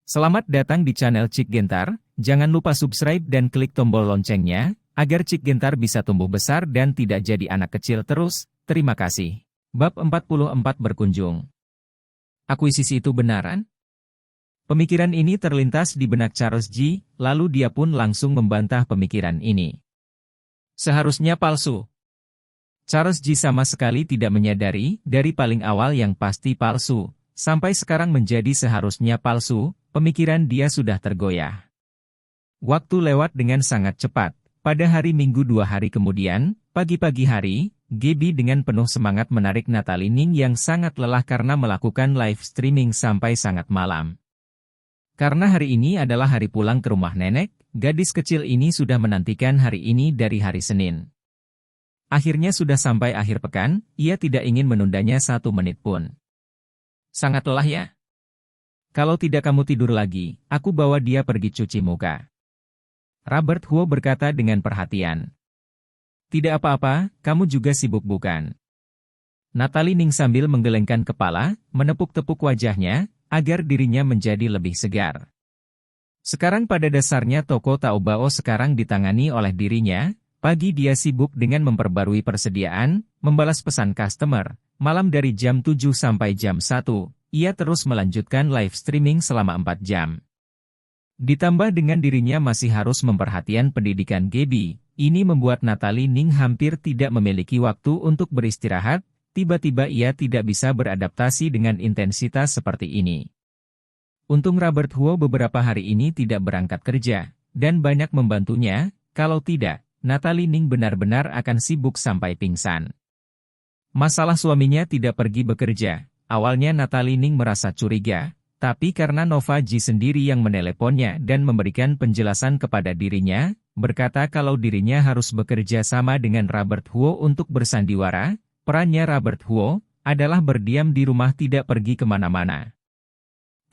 Selamat datang di channel Cik Gentar, jangan lupa subscribe dan klik tombol loncengnya, agar Cik Gentar bisa tumbuh besar dan tidak jadi anak kecil terus, terima kasih. Bab 44 berkunjung. Akuisisi itu benaran? Pemikiran ini terlintas di benak Charles G., lalu dia pun langsung membantah pemikiran ini. Seharusnya palsu. Charles G. sama sekali tidak menyadari, dari paling awal yang pasti palsu, sampai sekarang menjadi seharusnya palsu, pemikiran dia sudah tergoyah. Waktu lewat dengan sangat cepat. Pada hari Minggu 2 hari kemudian, pagi-pagi hari, Gaby dengan penuh semangat menarik Natalie Ning yang sangat lelah karena melakukan live streaming sampai sangat malam. Karena hari ini adalah hari pulang ke rumah nenek, gadis kecil ini sudah menantikan hari ini dari hari Senin. Akhirnya sudah sampai akhir pekan, ia tidak ingin menundanya 1 menit pun. Sangat lelah ya? Kalau tidak kamu tidur lagi, aku bawa dia pergi cuci muka. Robert Huo berkata dengan perhatian. Tidak apa-apa, kamu juga sibuk bukan? Natalie Ning sambil menggelengkan kepala, menepuk-tepuk wajahnya, agar dirinya menjadi lebih segar. Sekarang pada dasarnya toko Taobao sekarang ditangani oleh dirinya, pagi dia sibuk dengan memperbarui persediaan, membalas pesan customer, malam dari jam 7 sampai jam 1. Ia terus melanjutkan live streaming selama 4 jam. Ditambah dengan dirinya masih harus memperhatikan pendidikan Gaby, ini membuat Natalie Ning hampir tidak memiliki waktu untuk beristirahat, tiba-tiba ia tidak bisa beradaptasi dengan intensitas seperti ini. Untung Robert Huo beberapa hari ini tidak berangkat kerja, dan banyak membantunya, kalau tidak, Natalie Ning benar-benar akan sibuk sampai pingsan. Masalah suaminya tidak pergi bekerja. Awalnya Natalie Ning merasa curiga, tapi karena Nova Ji sendiri yang meneleponnya dan memberikan penjelasan kepada dirinya, berkata kalau dirinya harus bekerja sama dengan Robert Huo untuk bersandiwara, perannya Robert Huo adalah berdiam di rumah tidak pergi kemana-mana.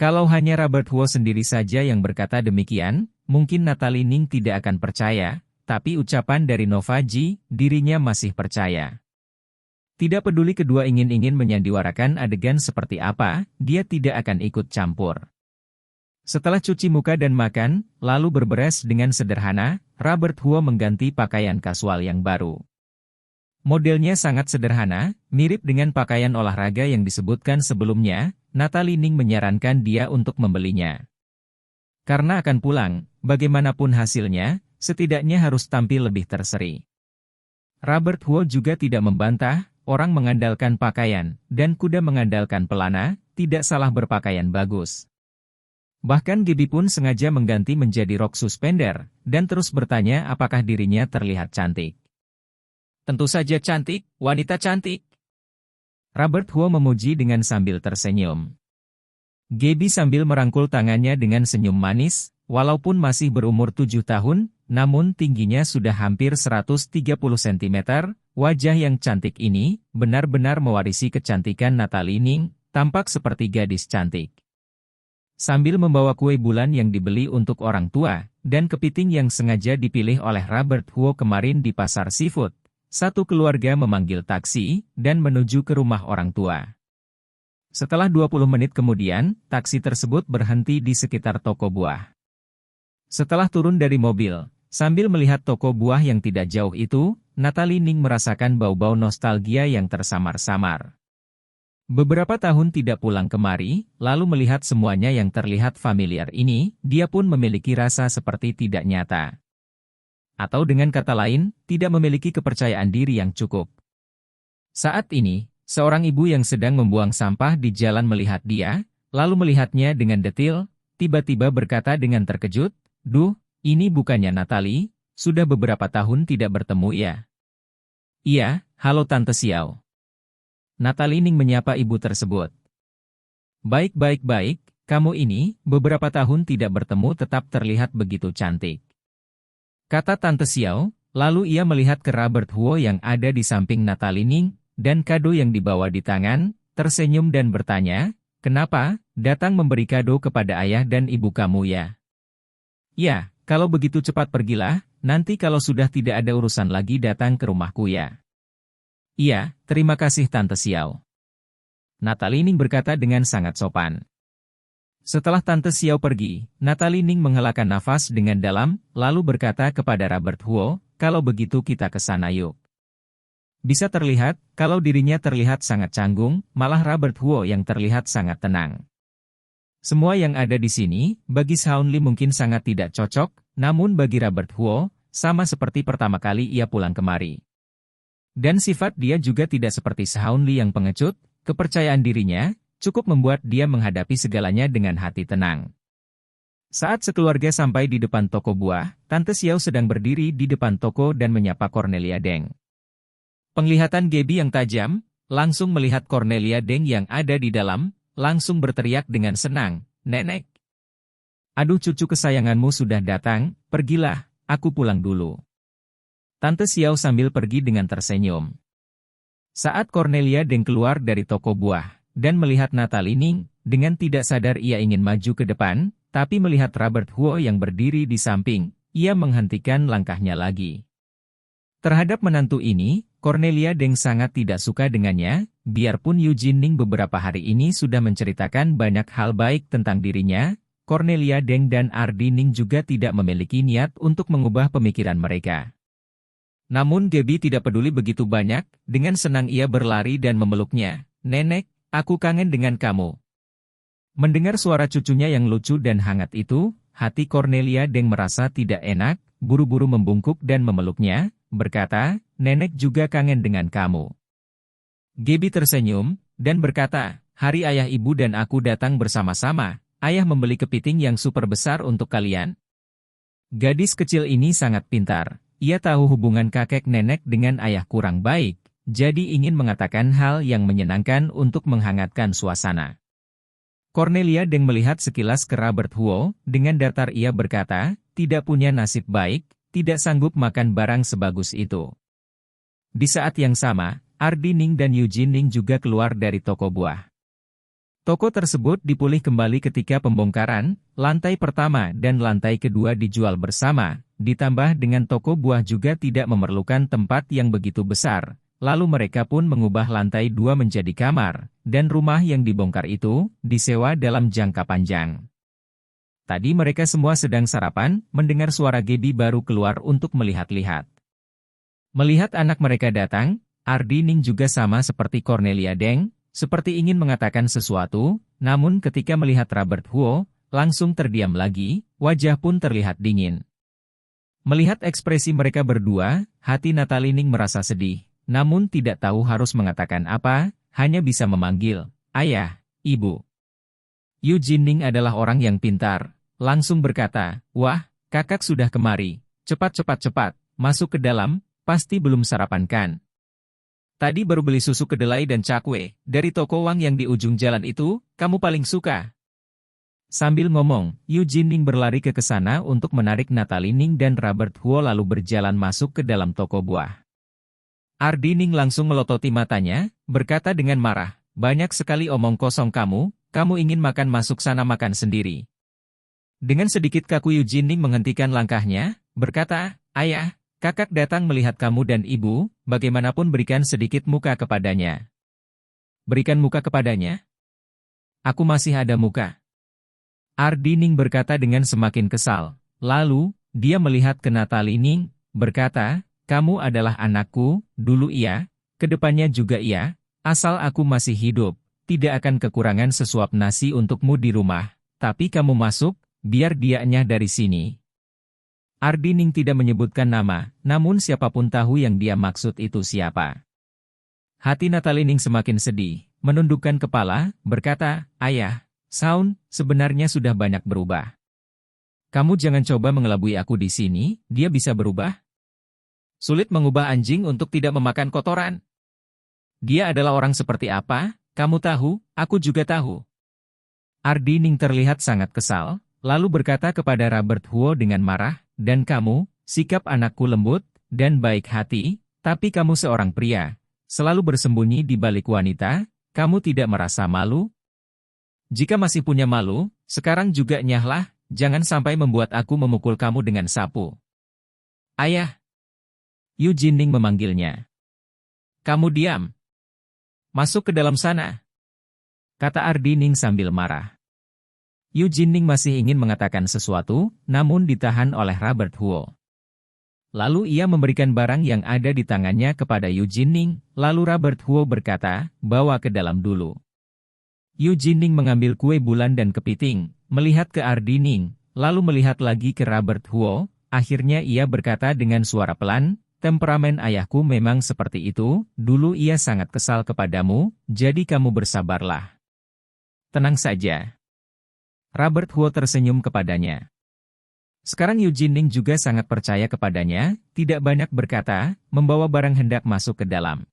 Kalau hanya Robert Huo sendiri saja yang berkata demikian, mungkin Natalie Ning tidak akan percaya, tapi ucapan dari Nova Ji, dirinya masih percaya. Tidak peduli kedua ingin menyandiwarakan adegan seperti apa, dia tidak akan ikut campur. Setelah cuci muka dan makan, lalu berberes dengan sederhana, Robert Huo mengganti pakaian kasual yang baru. Modelnya sangat sederhana, mirip dengan pakaian olahraga yang disebutkan sebelumnya, Natalie Ning menyarankan dia untuk membelinya. Karena akan pulang, bagaimanapun hasilnya, setidaknya harus tampil lebih terseri. Robert Huo juga tidak membantah, orang mengandalkan pakaian, dan kuda mengandalkan pelana, tidak salah berpakaian bagus. Bahkan Gaby pun sengaja mengganti menjadi rok suspender, dan terus bertanya apakah dirinya terlihat cantik. Tentu saja cantik, wanita cantik. Robert Huo memuji dengan sambil tersenyum. Gaby sambil merangkul tangannya dengan senyum manis, walaupun masih berumur 7 tahun, namun tingginya sudah hampir 130 cm, wajah yang cantik ini, benar-benar mewarisi kecantikan Natalie Ning, tampak seperti gadis cantik. Sambil membawa kue bulan yang dibeli untuk orang tua, dan kepiting yang sengaja dipilih oleh Robert Huo kemarin di pasar seafood, satu keluarga memanggil taksi, dan menuju ke rumah orang tua. Setelah 20 menit kemudian, taksi tersebut berhenti di sekitar toko buah. Setelah turun dari mobil, sambil melihat toko buah yang tidak jauh itu, Natalie Ning merasakan bau-bau nostalgia yang tersamar-samar. Beberapa tahun tidak pulang kemari, lalu melihat semuanya yang terlihat familiar ini, dia pun memiliki rasa seperti tidak nyata. Atau dengan kata lain, tidak memiliki kepercayaan diri yang cukup. Saat ini, seorang ibu yang sedang membuang sampah di jalan melihat dia, lalu melihatnya dengan detil, tiba-tiba berkata dengan terkejut, "Duh, ini bukannya Natalie, sudah beberapa tahun tidak bertemu ya?" "Iya, halo Tante Xiao." Natalie Ning menyapa ibu tersebut. "Baik, kamu ini, beberapa tahun tidak bertemu tetap terlihat begitu cantik," kata Tante Xiao, lalu ia melihat ke Robert Huo yang ada di samping Natalie Ning, dan kado yang dibawa di tangan, tersenyum dan bertanya, "Kenapa, datang memberi kado kepada ayah dan ibu kamu ya?" "Ya, kalau begitu cepat pergilah, nanti kalau sudah tidak ada urusan lagi datang ke rumahku ya." "Iya, terima kasih Tante Xiao." Natalie Ning berkata dengan sangat sopan. Setelah Tante Xiao pergi, Natalie Ning menghelakan nafas dengan dalam, lalu berkata kepada Robert Huo, kalau begitu kita ke sana yuk. Bisa terlihat, kalau dirinya terlihat sangat canggung, malah Robert Huo yang terlihat sangat tenang. Semua yang ada di sini, bagi Shaun Li mungkin sangat tidak cocok, namun bagi Robert Huo, sama seperti pertama kali ia pulang kemari. Dan sifat dia juga tidak seperti Shaun Li yang pengecut, kepercayaan dirinya, cukup membuat dia menghadapi segalanya dengan hati tenang. Saat sekeluarga sampai di depan toko buah, Tante Xiao sedang berdiri di depan toko dan menyapa Cornelia Deng. Penglihatan Gaby yang tajam, langsung melihat Cornelia Deng yang ada di dalam, langsung berteriak dengan senang, "Nenek! Aduh cucu kesayanganmu sudah datang, pergilah, aku pulang dulu." Tante Xiao sambil pergi dengan tersenyum. Saat Cornelia Deng keluar dari toko buah, dan melihat Natalie Ning, dengan tidak sadar ia ingin maju ke depan, tapi melihat Robert Huo yang berdiri di samping, ia menghentikan langkahnya lagi. Terhadap menantu ini, Cornelia Deng sangat tidak suka dengannya, biarpun Yu Jinning beberapa hari ini sudah menceritakan banyak hal baik tentang dirinya, Cornelia Deng dan Ardi Ning juga tidak memiliki niat untuk mengubah pemikiran mereka. Namun Gaby tidak peduli begitu banyak, dengan senang ia berlari dan memeluknya, "Nenek, aku kangen dengan kamu." Mendengar suara cucunya yang lucu dan hangat itu, hati Cornelia Deng merasa tidak enak, buru-buru membungkuk dan memeluknya, berkata, "Nenek juga kangen dengan kamu." Gaby tersenyum, dan berkata, "Hari ayah ibu dan aku datang bersama-sama, ayah membeli kepiting yang super besar untuk kalian." Gadis kecil ini sangat pintar, ia tahu hubungan kakek nenek dengan ayah kurang baik, jadi ingin mengatakan hal yang menyenangkan untuk menghangatkan suasana. Cornelia Deng melihat sekilas ke Robert Huo, dengan datar ia berkata, tidak punya nasib baik, tidak sanggup makan barang sebagus itu. Di saat yang sama, Ardi Ning dan Yu Jinning juga keluar dari toko buah. Toko tersebut dipulih kembali ketika pembongkaran, lantai pertama dan lantai kedua dijual bersama, ditambah dengan toko buah juga tidak memerlukan tempat yang begitu besar. Lalu mereka pun mengubah lantai 2 menjadi kamar, dan rumah yang dibongkar itu, disewa dalam jangka panjang. Tadi mereka semua sedang sarapan, mendengar suara Gaby baru keluar untuk melihat-lihat. Melihat anak mereka datang, Ardi Ning juga sama seperti Cornelia Deng, seperti ingin mengatakan sesuatu, namun ketika melihat Robert Huo, langsung terdiam lagi, wajah pun terlihat dingin. Melihat ekspresi mereka berdua, hati Natalie Ning merasa sedih. Namun tidak tahu harus mengatakan apa, hanya bisa memanggil, "Ayah, Ibu." Yu Jinning adalah orang yang pintar, langsung berkata, "Wah, kakak sudah kemari, cepat, masuk ke dalam, pasti belum sarapan kan? Tadi baru beli susu kedelai dan cakwe, dari toko Wang yang di ujung jalan itu, kamu paling suka." Sambil ngomong, Yu Jinning berlari ke sana untuk menarik Natalie Ning dan Robert Huo lalu berjalan masuk ke dalam toko buah. Ardi Ning langsung melototi matanya, berkata dengan marah, "Banyak sekali omong kosong kamu, kamu ingin makan masuk sana makan sendiri." Dengan sedikit kaku Yu Jinning menghentikan langkahnya, berkata, "Ayah, kakak datang melihat kamu dan ibu, bagaimanapun berikan sedikit muka kepadanya." "Berikan muka kepadanya? Aku masih ada muka." Ardi Ning berkata dengan semakin kesal. Lalu, dia melihat ke Natalie Ning, berkata, "Kamu adalah anakku, dulu iya, kedepannya juga iya, asal aku masih hidup, tidak akan kekurangan sesuap nasi untukmu di rumah, tapi kamu masuk, biar dia enyah dari sini." Ardi Ning tidak menyebutkan nama, namun siapapun tahu yang dia maksud itu siapa. Hati Natalie Ning semakin sedih, menundukkan kepala, berkata, "Ayah, Shaun, sebenarnya sudah banyak berubah. Kamu jangan coba mengelabui aku di sini, dia bisa berubah. Sulit mengubah anjing untuk tidak memakan kotoran. Dia adalah orang seperti apa, kamu tahu, aku juga tahu." Ardi Ning terlihat sangat kesal, lalu berkata kepada Robert Huo dengan marah, "Dan kamu, sikap anakku lembut, dan baik hati, tapi kamu seorang pria, selalu bersembunyi di balik wanita, kamu tidak merasa malu? Jika masih punya malu, sekarang juga nyahlah, jangan sampai membuat aku memukul kamu dengan sapu." "Ayah!" Yu Jinning memanggilnya. "Kamu diam. Masuk ke dalam sana," kata Ardi Ning sambil marah. Yu Jinning masih ingin mengatakan sesuatu, namun ditahan oleh Robert Huo. Lalu ia memberikan barang yang ada di tangannya kepada Yu Jinning, lalu Robert Huo berkata, bawa ke dalam dulu. Yu Jinning mengambil kue bulan dan kepiting, melihat ke Ardining, lalu melihat lagi ke Robert Huo, akhirnya ia berkata dengan suara pelan, temperamen ayahku memang seperti itu, dulu ia sangat kesal kepadamu, jadi kamu bersabarlah. Tenang saja. Robert Huo tersenyum kepadanya. Sekarang Yu Jinning juga sangat percaya kepadanya, tidak banyak berkata, membawa barang hendak masuk ke dalam.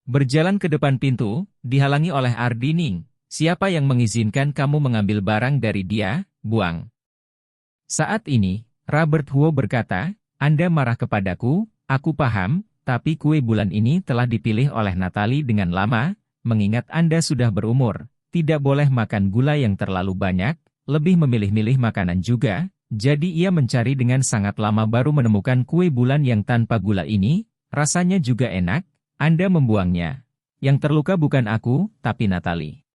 Berjalan ke depan pintu, dihalangi oleh Ardining, siapa yang mengizinkan kamu mengambil barang dari dia, buang. Saat ini, Robert Huo berkata, Anda marah kepadaku, aku paham, tapi kue bulan ini telah dipilih oleh Natalie dengan lama, mengingat Anda sudah berumur. Tidak boleh makan gula yang terlalu banyak, lebih memilih-milih makanan juga, jadi ia mencari dengan sangat lama baru menemukan kue bulan yang tanpa gula ini, rasanya juga enak, Anda membuangnya. Yang terluka bukan aku, tapi Natalie.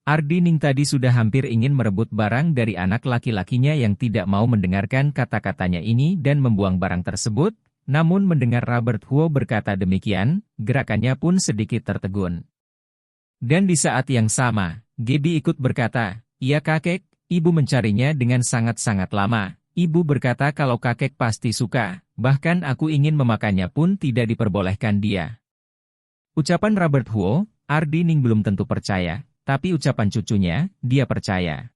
Ardining tadi sudah hampir ingin merebut barang dari anak laki-lakinya yang tidak mau mendengarkan kata-katanya ini dan membuang barang tersebut, namun mendengar Robert Huo berkata demikian, gerakannya pun sedikit tertegun. Dan di saat yang sama, Gaby ikut berkata, iya kakek, ibu mencarinya dengan sangat-sangat lama. Ibu berkata kalau kakek pasti suka, bahkan aku ingin memakannya pun tidak diperbolehkan dia. Ucapan Robert Huo, Ardining belum tentu percaya, tapi ucapan cucunya, dia percaya.